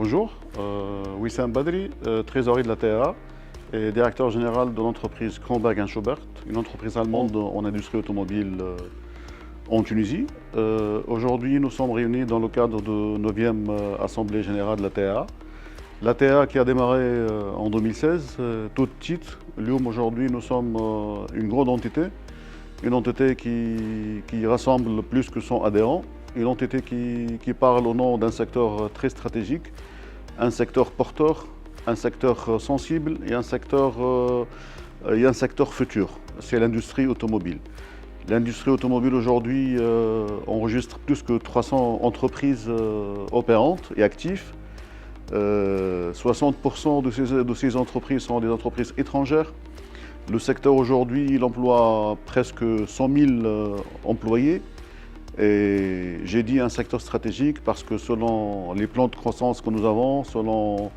Bonjour, Wissam Badri, trésorier de la TAA et directeur général de l'entreprise Kronberg & Schubert, une entreprise allemande en industrie automobile en Tunisie. Aujourd'hui, nous sommes réunis dans le cadre de 9e Assemblée générale de la TAA. La TAA qui a démarré en 2016, toute petite. Aujourd'hui, nous sommes une grande entité, une entité qui rassemble plus que 100 adhérents, une entité qui parle au nom d'un secteur très stratégique, un secteur porteur, un secteur sensible et un secteur futur. C'est l'industrie automobile. L'industrie automobile aujourd'hui enregistre plus que 300 entreprises opérantes et actives. 60% de ces entreprises sont des entreprises étrangères. Le secteur aujourd'hui, il emploie presque 100 000 employés. Et j'ai dit un secteur stratégique parce que selon les plans de croissance que nous avons, selon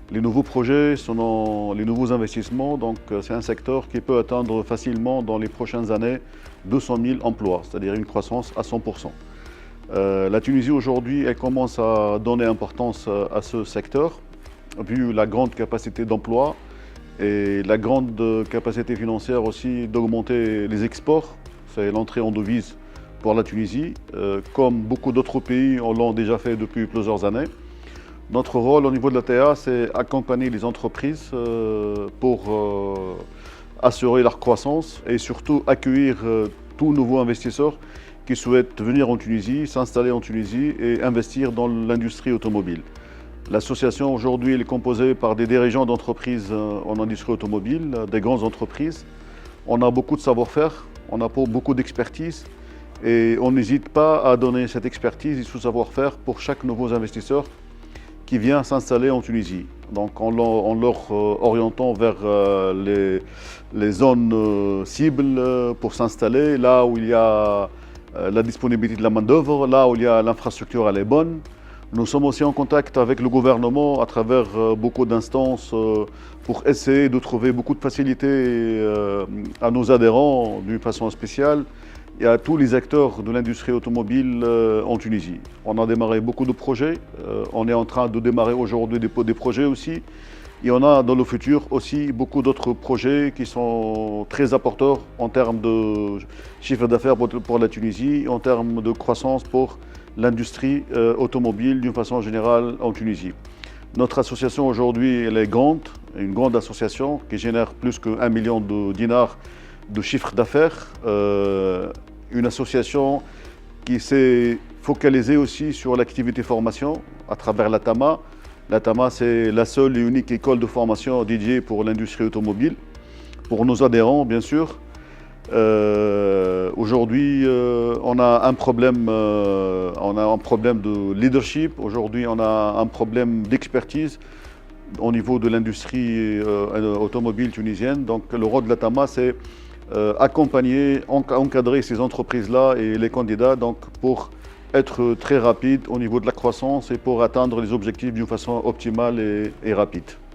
les nouveaux projets, selon les nouveaux investissements, donc c'est un secteur qui peut atteindre facilement dans les prochaines années 200 000 emplois, c'est-à-dire une croissance à 100%. La Tunisie aujourd'hui, elle commence à donner importance à ce secteur, vu la grande capacité d'emploi et la grande capacité financière aussi d'augmenter les exports, c'est l'entrée en devise pour la Tunisie, comme beaucoup d'autres pays l'ont déjà fait depuis plusieurs années. Notre rôle au niveau de la TAA, c'est accompagner les entreprises pour assurer leur croissance et surtout accueillir tout nouveau investisseur qui souhaite venir en Tunisie, s'installer en Tunisie et investir dans l'industrie automobile. L'association aujourd'hui est composée par des dirigeants d'entreprises en industrie automobile, des grandes entreprises. On a beaucoup de savoir-faire, on a beaucoup d'expertise. Et on n'hésite pas à donner cette expertise et ce savoir-faire pour chaque nouveau investisseur qui vient s'installer en Tunisie. Donc en leur orientant vers les zones cibles pour s'installer, là où il y a la disponibilité de la main-d'œuvre, là où il y a l'infrastructure, elle est bonne. Nous sommes aussi en contact avec le gouvernement à travers beaucoup d'instances pour essayer de trouver beaucoup de facilités à nos adhérents d'une façon spéciale et à tous les acteurs de l'industrie automobile en Tunisie. On a démarré beaucoup de projets, on est en train de démarrer aujourd'hui des projets aussi. Et on a dans le futur aussi beaucoup d'autres projets qui sont très apporteurs en termes de chiffre d'affaires pour la Tunisie, en termes de croissance pour l'industrie automobile d'une façon générale en Tunisie. Notre association aujourd'hui, elle est grande, une grande association qui génère plus que 1 million de dinars de chiffre d'affaires. Une association qui s'est focalisée aussi sur l'activité formation à travers la TAMA. La TAMA, c'est la seule et unique école de formation dédiée pour l'industrie automobile, pour nos adhérents bien sûr. Aujourd'hui, on a un problème de leadership. Aujourd'hui, on a un problème d'expertise au niveau de l'industrie automobile tunisienne. Donc le rôle de la TAMA, c'est accompagner, encadrer ces entreprises-là et les candidats donc, pour être très rapide au niveau de la croissance et pour atteindre les objectifs d'une façon optimale et rapide.